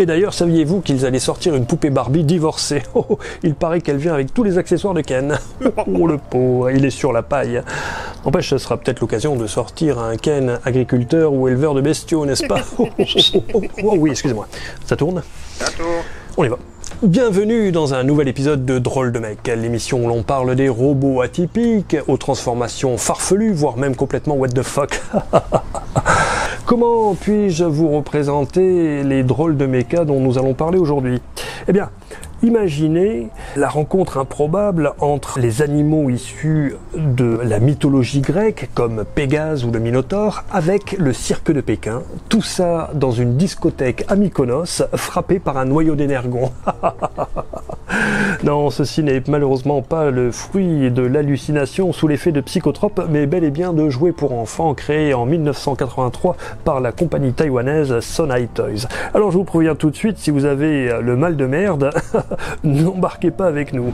Et d'ailleurs, saviez-vous qu'ils allaient sortir une poupée Barbie divorcée? Oh, il paraît qu'elle vient avec tous les accessoires de Ken. Oh le pauvre, il est sur la paille. N'empêche, ce sera peut-être l'occasion de sortir un Ken agriculteur ou éleveur de bestiaux, n'est-ce pas? Oh oui, excusez-moi. Ça tourne? Ça tourne. On y va. Bienvenue dans un nouvel épisode de Drôle de Mec, l'émission où l'on parle des robots atypiques, aux transformations farfelues, voire même complètement what the fuck. Comment puis-je vous représenter les drôles de mécas dont nous allons parler aujourd'hui? Eh bien, imaginez la rencontre improbable entre les animaux issus de la mythologie grecque, comme Pégase ou le Minotaure, avec le cirque de Pékin. Tout ça dans une discothèque à Mykonos, frappée par un noyau d'énergon. Non, ceci n'est malheureusement pas le fruit de l'hallucination sous l'effet de psychotropes, mais bel et bien de jouets pour enfants créés en 1983 par la compagnie taïwanaise Sonai Toys. Alors je vous préviens tout de suite, si vous avez le mal de merde, n'embarquez pas avec nous.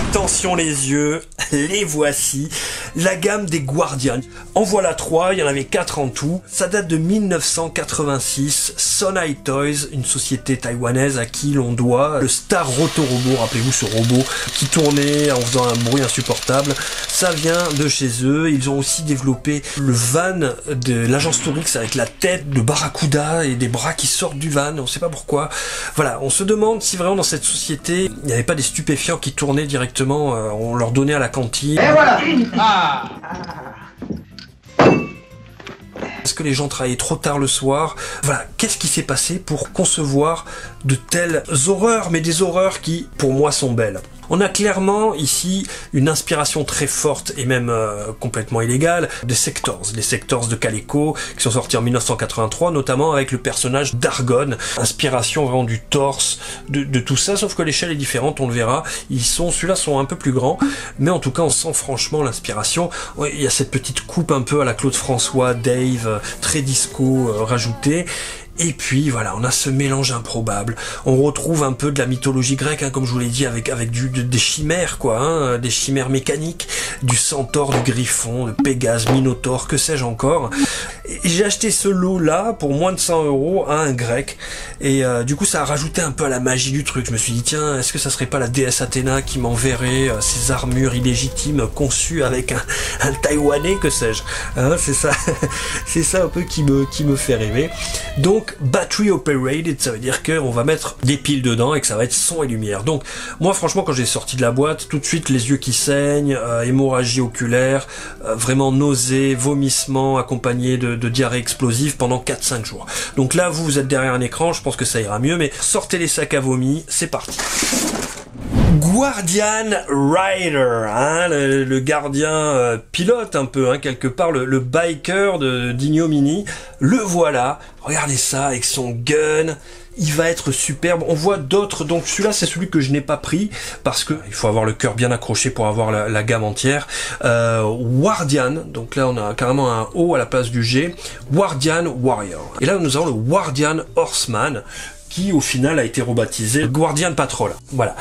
Attention les yeux, les voici, la gamme des Guardians. En voilà 3, il y en avait 4 en tout. Ça date de 1986, Sonai Toys, une société taïwanaise à qui l'on doit le Star Roto-Robot, rappelez-vous ce robot qui tournait en faisant un bruit insupportable. Ça vient de chez eux. Ils ont aussi développé le van de l'agence Tourix avec la tête de Barracuda et des bras qui sortent du van, on sait pas pourquoi. Voilà, on se demande si vraiment dans cette société, il n'y avait pas des stupéfiants qui tournaient directement, on leur donnait à la cantine. Et voilà. Est-ce que les gens travaillaient trop tard le soir? Voilà, qu'est-ce qui s'est passé pour concevoir de telles horreurs, mais des horreurs qui, pour moi, sont belles? On a clairement ici une inspiration très forte et même complètement illégale des Sectors, les Sectors de Caleco qui sont sortis en 1983, notamment avec le personnage d'Argon, inspiration vraiment du torse, de tout ça, sauf que l'échelle est différente, on le verra. Ceux-là sont un peu plus grands, mais en tout cas on sent franchement l'inspiration. Ouais, il y a cette petite coupe un peu à la Claude François, Dave, très disco rajoutée. Et puis voilà, on a ce mélange improbable. On retrouve un peu de la mythologie grecque, hein, comme je vous l'ai dit, avec des chimères, quoi, hein, des chimères mécaniques, du centaure, du griffon, de Pégase, Minotaure, que sais-je encore. Et j'ai acheté ce lot-là pour moins de 100 € à un grec, et du coup ça a rajouté un peu à la magie du truc. Je me suis dit, tiens, est-ce que ça serait pas la déesse Athéna qui m'enverrait ses armures illégitimes conçues avec un Taïwanais, que sais-je, hein, c'est ça, c'est ça un peu qui me fait rêver. Donc battery operated, ça veut dire qu'on va mettre des piles dedans et que ça va être son et lumière. Donc moi franchement quand j'ai sorti de la boîte, tout de suite les yeux qui saignent, hémorragie oculaire, vraiment nausées, vomissements accompagnés de diarrhée explosive pendant 4-5 jours. Donc là vous êtes derrière un écran, je pense que ça ira mieux, mais sortez les sacs à vomi, c'est parti. Guardian Rider, hein, le gardien pilote un peu, hein, quelque part, le biker d'Ignomini, le voilà, regardez ça, avec son gun, il va être superbe. On voit d'autres, donc celui-là c'est celui que je n'ai pas pris, parce que il faut avoir le cœur bien accroché pour avoir la gamme entière. Guardian, donc là on a carrément un O à la place du G, Guardian Warrior. Et là nous avons le Guardian Horseman, qui au final a été rebaptisé Guardian Patrol. Voilà.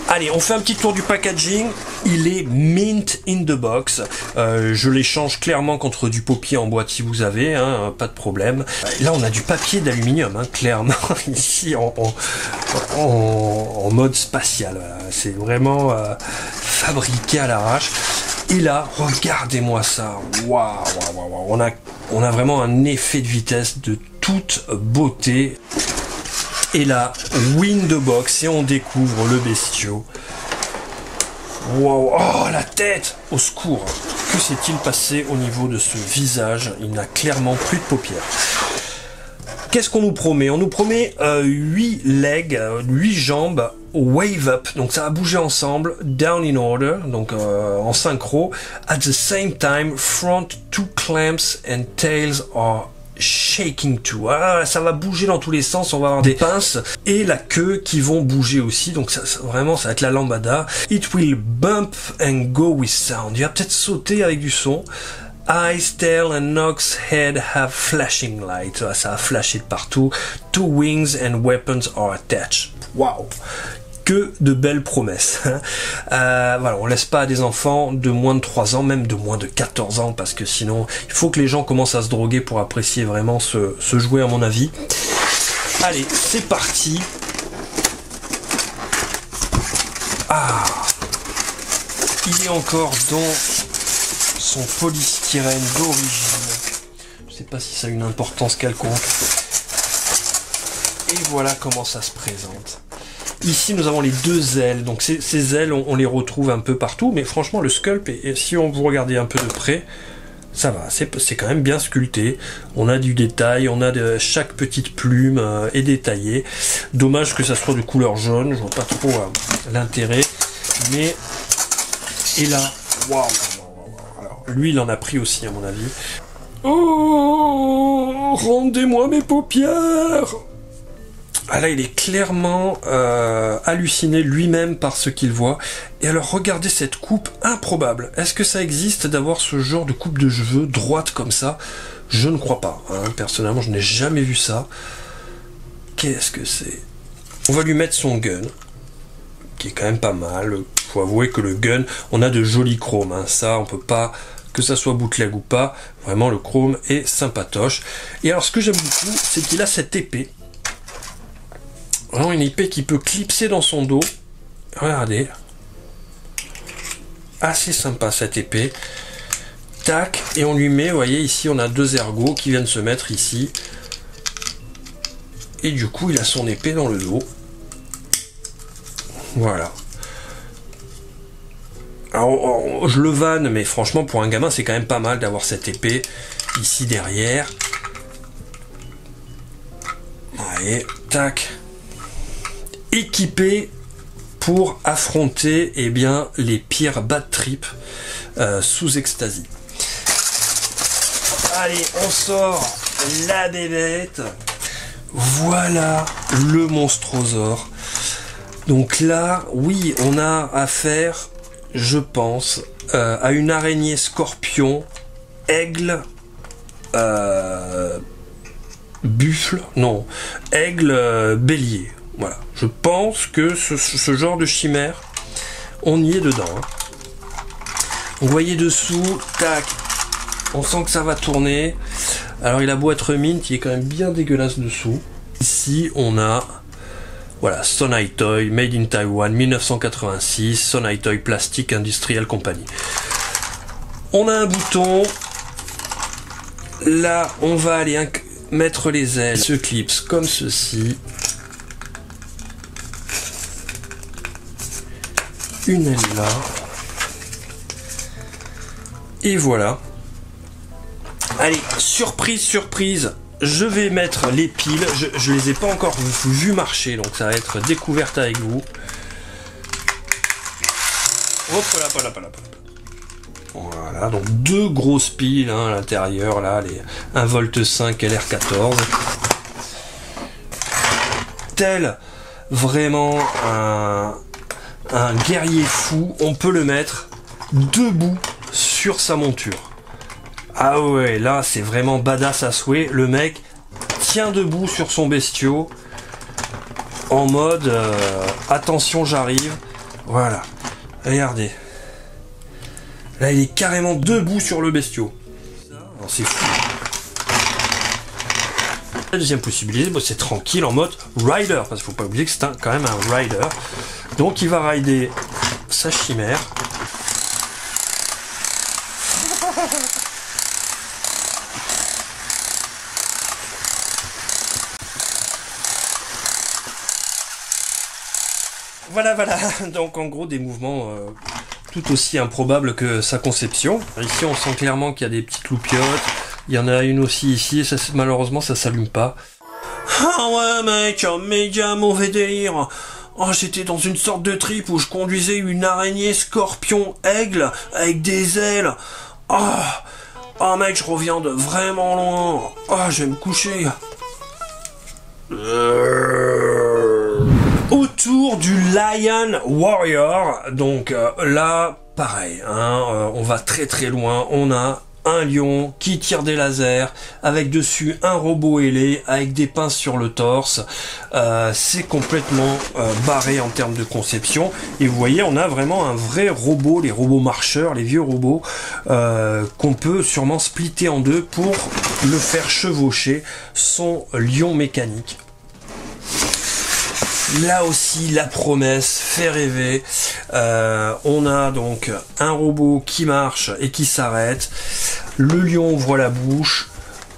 Allez, on fait un petit tour du packaging. Il est mint in the box. Je l'échange clairement contre du papier en boîte si vous avez, hein, pas de problème. Là, on a du papier d'aluminium, hein, clairement, ici en mode spatial. Voilà. C'est vraiment fabriqué à l'arrache. Et là, regardez-moi ça. Waouh, waouh, waouh. On a vraiment un effet de vitesse de toute beauté. Et là, win the box, et on découvre le bestiau. Wow, oh la tête! Au secours! Que s'est-il passé au niveau de ce visage? Il n'a clairement plus de paupières. Qu'est-ce qu'on nous promet? On nous promet 8 legs, 8 jambes, wave up, donc ça va bouger ensemble, down in order, donc en synchro. At the same time, front 2 clamps and tails are shaking too. Ah, ça va bouger dans tous les sens, on va avoir des pinces et la queue qui vont bouger aussi, donc vraiment ça va être la lambada. It will bump and go with sound. Il va peut-être sauter avec du son. Eyes, tail and nose, head have flashing light. Ça va flasher de partout. 2 wings and weapons are attached. Wow. Que de belles promesses. Voilà, on laisse pas à des enfants de moins de 3 ans, même de moins de 14 ans, parce que sinon, il faut que les gens commencent à se droguer pour apprécier vraiment ce jouet, à mon avis. Allez, c'est parti. Ah, il est encore dans son polystyrène d'origine. Je sais pas si ça a une importance quelconque. Et voilà comment ça se présente. Ici, nous avons les deux ailes. Donc ces ailes, on les retrouve un peu partout. Mais franchement, le sculpt, et si on vous regardez un peu de près, ça va. C'est quand même bien sculpté. On a du détail. On a chaque petite plume est détaillée. Dommage que ça soit de couleur jaune. Je vois pas trop l'intérêt. Mais... Et là... Waouh. Alors, lui, il en a pris aussi, à mon avis. Oh, rendez-moi mes paupières. Ah là, il est clairement halluciné lui-même par ce qu'il voit. Et alors, regardez cette coupe improbable. Est-ce que ça existe d'avoir ce genre de coupe de cheveux droite comme ça? Je ne crois pas. Hein. Personnellement, je n'ai jamais vu ça. Qu'est-ce que c'est? On va lui mettre son gun, qui est quand même pas mal. Faut avouer que le gun, on a de jolis chromes. Hein. Ça, on peut pas... Que ça soit bootleg ou pas, vraiment le chrome est sympatoche. Et alors, ce que j'aime beaucoup, c'est qu'il a cette épée. Vraiment une épée qui peut clipser dans son dos. Regardez. Assez sympa cette épée. Tac. Et on lui met, vous voyez, ici on a deux ergots qui viennent se mettre ici. Et du coup il a son épée dans le dos. Voilà. Alors je le vanne, mais franchement pour un gamin c'est quand même pas mal d'avoir cette épée ici derrière. Allez, tac. Équipé pour affronter eh bien, les pires bad trips sous ecstasy. Allez, on sort la bébête. Voilà le monstrosaure. Donc là, oui, on a affaire, je pense, à une araignée scorpion, aigle, buffle, non, aigle, bélier. Voilà, je pense que ce genre de chimère, on y est dedans. Hein. Vous voyez dessous, tac, on sent que ça va tourner. Alors il a beau être mint, il est quand même bien dégueulasse dessous. Ici on a, voilà, Sonai Toy, Made in Taiwan, 1986, Sonai Toy Plastic Industrial Company. On a un bouton, là on va aller mettre les ailes, ce clips comme ceci. Une aile là. Et voilà. Allez, surprise, surprise. Je vais mettre les piles. Je les ai pas encore vu marcher, donc ça va être découverte avec vous. Hop là. Voilà, donc deux grosses piles hein, à l'intérieur, là, les 1,5 V LR14. Tel vraiment un guerrier fou, on peut le mettre debout sur sa monture. Ah ouais, là c'est vraiment badass à souhait. Le mec tient debout sur son bestiau en mode attention j'arrive. Voilà, regardez. Là il est carrément debout sur le bestiau. C'est fou. La deuxième possibilité, bon, c'est tranquille en mode rider, parce qu'il faut pas oublier que c'est quand même un rider. Donc il va rider sa chimère. Voilà, donc en gros des mouvements tout aussi improbables que sa conception. Ici on sent clairement qu'il y a des petites loupiottes. Il y en a une aussi ici, et ça, malheureusement ça s'allume pas. Ah ouais mec, méga mauvais délire. Oh, j'étais dans une sorte de trip où je conduisais une araignée scorpion aigle avec des ailes. Oh mec, je reviens de vraiment loin. Oh, je vais me coucher. Autour du Lion Warrior, donc là, pareil, hein, on va très très loin. On a un lion qui tire des lasers, avec dessus un robot ailé, avec des pinces sur le torse. C'est complètement barré en termes de conception. Et vous voyez, on a vraiment un vrai robot, les robots marcheurs, les vieux robots, qu'on peut sûrement splitter en deux pour le faire chevaucher son lion mécanique. Là aussi, la promesse fait rêver. On a donc un robot qui marche et qui s'arrête. Le lion ouvre la bouche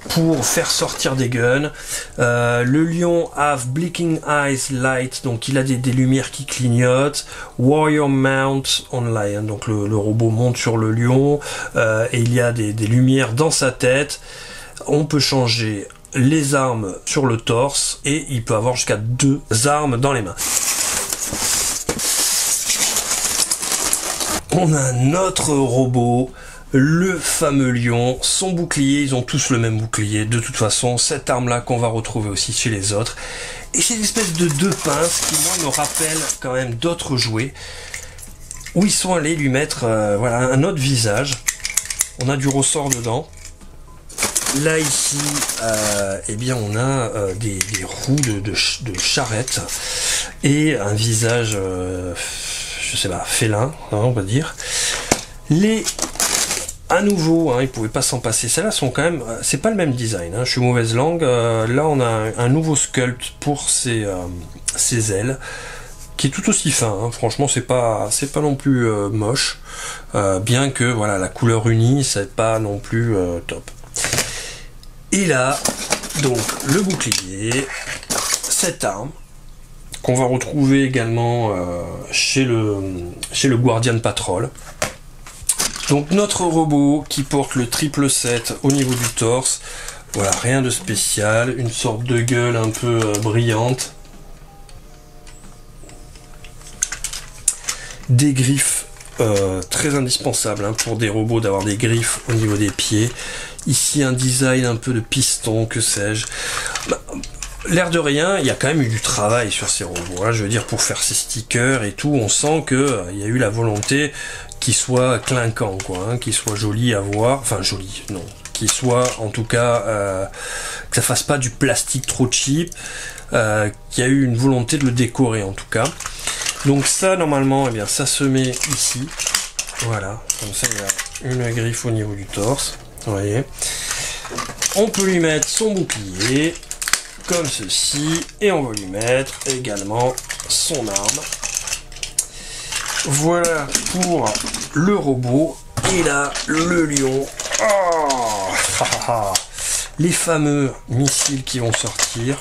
pour faire sortir des guns. Le lion have blinking eyes light, donc il a des lumières qui clignotent. Warrior mount on lion, donc le robot monte sur le lion et il y a des lumières dans sa tête. On peut changer les armes sur le torse et il peut avoir jusqu'à 2 armes dans les mains. On a notre robot, le fameux lion, son bouclier, ils ont tous le même bouclier, de toute façon, cette arme-là qu'on va retrouver aussi chez les autres. Et c'est une espèce de 2 pinces qui, moi, me rappellent quand même d'autres jouets, où ils sont allés lui mettre voilà, un autre visage. On a du ressort dedans. Là, ici, eh bien, on a des roues de charrette et un visage, je sais pas, félin, hein, on va dire. À nouveau, hein, ils pouvaient pas s'en passer. Celles-là sont quand même, c'est pas le même design. Hein, je suis mauvaise langue. Là, on a un nouveau sculpt pour ses ailes, qui est tout aussi fin. Hein. Franchement, c'est pas non plus moche, bien que voilà, la couleur unie, c'est pas non plus top. Et là, donc le bouclier, cette arme qu'on va retrouver également chez le Guardian Patrol. Donc notre robot qui porte le 777 au niveau du torse, voilà, rien de spécial, une sorte de gueule un peu brillante, des griffes très indispensables hein, pour des robots d'avoir des griffes au niveau des pieds. Ici un design un peu de piston, que sais-je. L'air de rien, il y a quand même eu du travail sur ces robots. Hein. Je veux dire, pour faire ces stickers et tout, on sent que il y a eu la volonté qu'il soit clinquant, quoi, hein, qu'il soit joli à voir. Enfin, joli, non. Qu'il soit, en tout cas, que ça fasse pas du plastique trop cheap. Qu'il y a eu une volonté de le décorer, en tout cas. Donc ça, normalement, eh bien, ça se met ici. Voilà. Comme ça, il y a une griffe au niveau du torse. Vous voyez. On peut lui mettre son bouclier. Comme ceci, et on va lui mettre également son arme. Voilà pour le robot. Et là, le lion. Oh les fameux missiles qui vont sortir.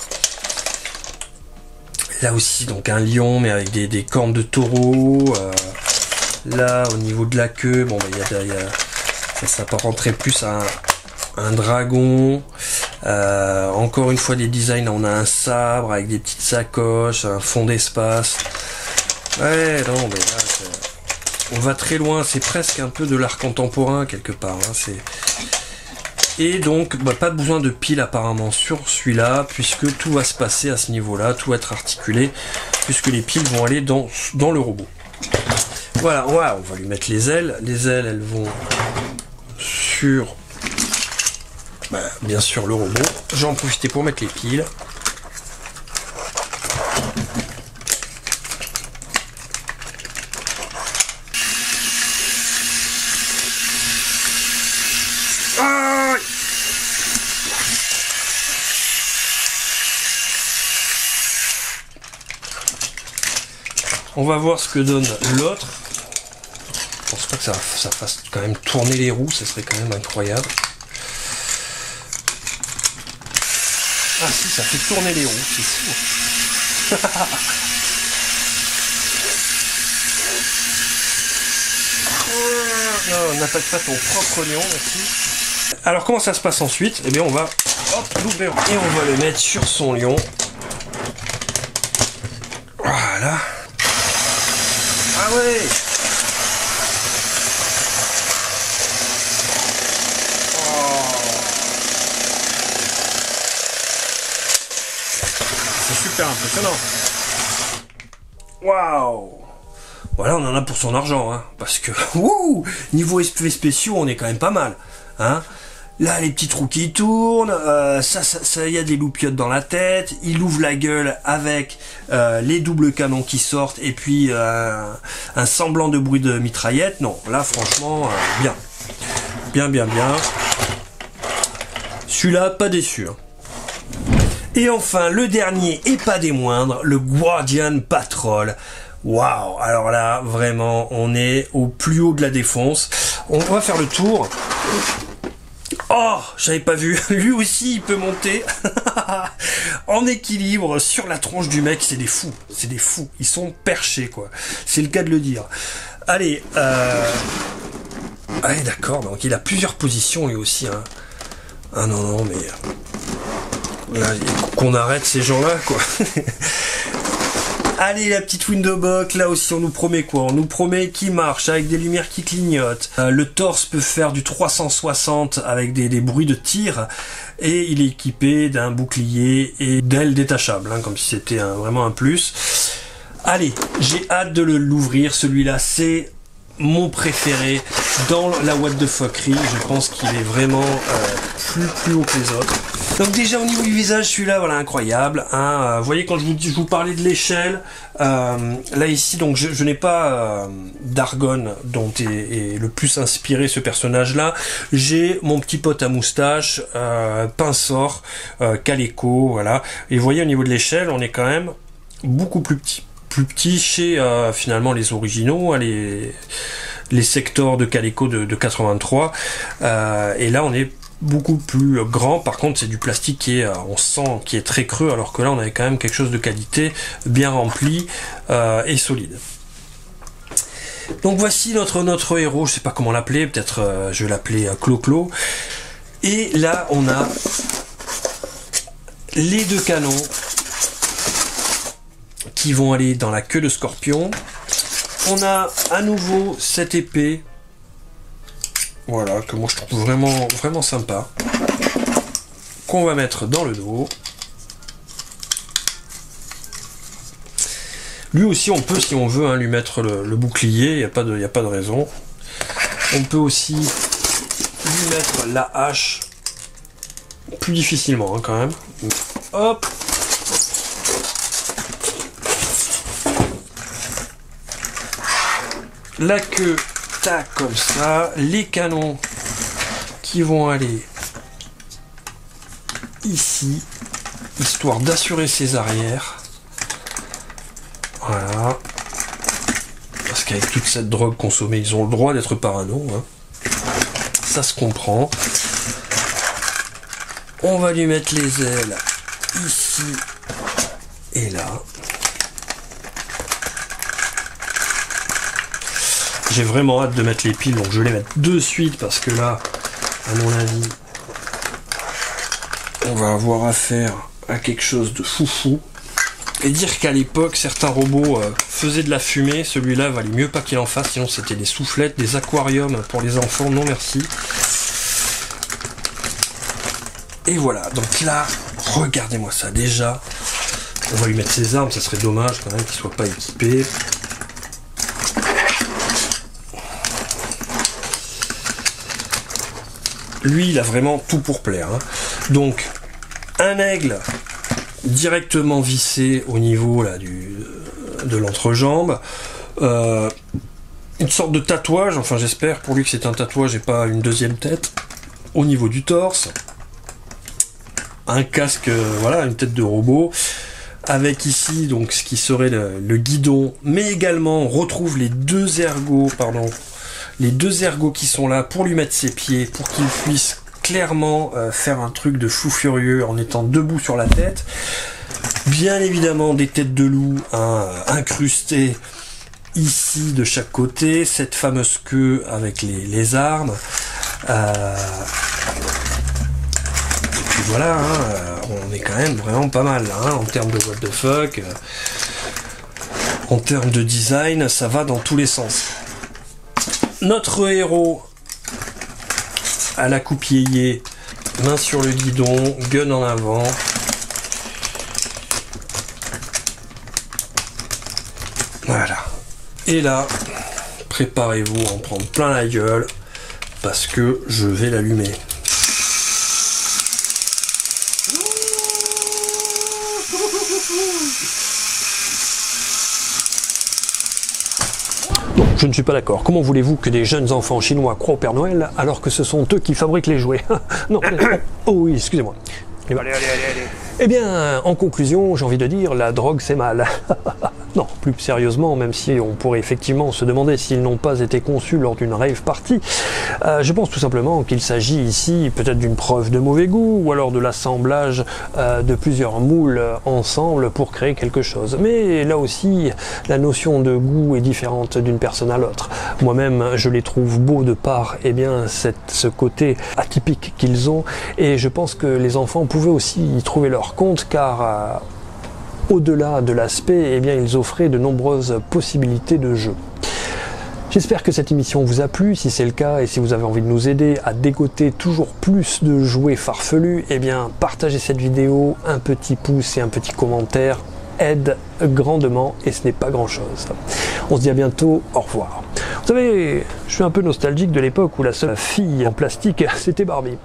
Là aussi, donc un lion, mais avec des cornes de taureau. Là, au niveau de la queue, bon, ça peut rentrer plus à un dragon. Encore une fois des designs, on a un sabre avec des petites sacoches, un fond d'espace. Ouais, non, mais là, on va très loin, c'est presque un peu de l'art contemporain quelque part. Hein, et donc, pas besoin de pile apparemment sur celui-là, puisque tout va se passer à ce niveau-là, tout va être articulé, puisque les piles vont aller dans le robot. Voilà, ouais, on va lui mettre les ailes. Les ailes, elles vont sur... bien sûr le robot. J'en profitais pour mettre les piles. Ah, on va voir ce que donne l'autre. Je pense pas que ça fasse quand même tourner les roues, ça serait quand même incroyable. Ah si, ça fait tourner les roues, c'est fou. Non, n'attaque pas ton propre lion, merci. Alors comment ça se passe ensuite? Eh bien on va l'ouvrir et on va le mettre sur son lion. Voilà. Ah ouais. Super impressionnant. Waouh. Voilà, on en a pour son argent, hein, parce que niveau effets spéciaux, on est quand même pas mal, hein. Là, les petits trous qui tournent, il y a des loupiottes dans la tête. Il ouvre la gueule avec les doubles canons qui sortent et puis un semblant de bruit de mitraillette. Non, là, franchement, bien. Bien. Celui-là, pas déçu. Hein. Et enfin, le dernier et pas des moindres, le Guardian Patrol. Waouh, alors là, vraiment, on est au plus haut de la défonce. On va faire le tour. Oh, j'avais pas vu. Lui aussi, il peut monter en équilibre sur la tronche du mec. C'est des fous. C'est des fous. Ils sont perchés, quoi. C'est le cas de le dire. Allez, ah, d'accord. Donc, il a plusieurs positions, lui aussi. Hein. Ah non, non, mais... Là, qu'on arrête ces gens-là, quoi. Allez, la petite window box, là aussi on nous promet quoi? On nous promet qu'il marche avec des lumières qui clignotent. Le torse peut faire du 360 avec des bruits de tir. Et il est équipé d'un bouclier et d'ailes détachables, hein, comme si c'était vraiment un plus. Allez, j'ai hâte de l'ouvrir. Celui-là, c'est mon préféré dans la what the fuckerie. Je pense qu'il est vraiment plus haut que les autres. Donc déjà au niveau du visage, celui-là, voilà, incroyable. Hein. Vous voyez, quand je vous parlais de l'échelle, là ici, donc je n'ai pas d'Argonne dont est le plus inspiré ce personnage-là. J'ai mon petit pote à moustache, Pinsor, Caleco, voilà. Et vous voyez, au niveau de l'échelle, on est quand même beaucoup plus petit. Plus petit chez finalement les originaux, hein, les sectors de Caleco de 83. Et là, on est beaucoup plus grand. Par contre, c'est du plastique qui est, on sent, qui est très creux, alors que là, on avait quand même quelque chose de qualité, bien rempli et solide. Donc voici notre héros. Je sais pas comment l'appeler. Peut-être je vais l'appeler Clo-Clo. Et là, on a les deux canons qui vont aller dans la queue de Scorpion. On a à nouveau cette épée, voilà, que moi je trouve vraiment sympa, qu'on va mettre dans le dos. Lui aussi, on peut, si on veut, hein, lui mettre le bouclier, il n'y a pas de raison. On peut aussi lui mettre la hache, plus difficilement, hein, quand même. Hop. La queue, tac, comme ça. Les canons qui vont aller ici, histoire d'assurer ses arrières. Voilà. Parce qu'avec toute cette drogue consommée, ils ont le droit d'être parano. Hein. Ça se comprend. On va lui mettre les ailes ici et là. J'ai vraiment hâte de mettre les piles, donc je vais les mettre de suite parce que là, à mon avis, on va avoir affaire à quelque chose de foufou. Et dire qu'à l'époque, certains robots faisaient de la fumée, celui-là valait mieux pas qu'il en fasse, sinon c'était des soufflettes, des aquariums pour les enfants, non merci. Et voilà, donc là, regardez-moi ça, déjà, on va lui mettre ses armes, ça serait dommage quand même qu'il soit pas équipé. Lui, il a vraiment tout pour plaire. Hein. Donc, un aigle directement vissé au niveau là, de l'entrejambe. Une sorte de tatouage, enfin j'espère pour lui que c'est un tatouage et pas une deuxième tête. Au niveau du torse. Un casque, voilà, une tête de robot. Avec ici, donc, ce qui serait le guidon. Mais également, on retrouve les deux ergots, les deux ergots qui sont là pour lui mettre ses pieds, pour qu'il puisse clairement faire un truc de fou furieux en étant debout sur la tête. Bien évidemment des têtes de loup incrustées ici de chaque côté, cette fameuse queue avec les armes. Et puis voilà, on est quand même vraiment pas mal là, en termes de what the fuck. En termes de design, ça va dans tous les sens. Notre héros à la coupe yéyé, main sur le guidon, gun en avant. Voilà. Et là, préparez-vous à en prendre plein la gueule, parce que je vais l'allumer. Je ne suis pas d'accord. Comment voulez-vous que des jeunes enfants chinois croient au Père Noël alors que ce sont eux qui fabriquent les jouets? Non, oh oui, excusez-moi. Allez. Eh bien, en conclusion, j'ai envie de dire, la drogue c'est mal. Non, plus sérieusement, même si on pourrait effectivement se demander s'ils n'ont pas été conçus lors d'une rave party, je pense tout simplement qu'il s'agit ici peut-être d'une preuve de mauvais goût, ou alors de l'assemblage de plusieurs moules ensemble pour créer quelque chose. Mais là aussi, la notion de goût est différente d'une personne à l'autre. Moi-même, je les trouve beaux de par ce côté atypique qu'ils ont, et je pense que les enfants pouvaient aussi y trouver leur compte, car au-delà de l'aspect, eh bien, ils offraient de nombreuses possibilités de jeu. J'espère que cette émission vous a plu. Si c'est le cas et si vous avez envie de nous aider à dégoter toujours plus de jouets farfelus, eh bien, partagez cette vidéo, un petit pouce et un petit commentaire aide grandement et ce n'est pas grand-chose. On se dit à bientôt, au revoir. Vous savez, je suis un peu nostalgique de l'époque où la seule fille en plastique, c'était Barbie.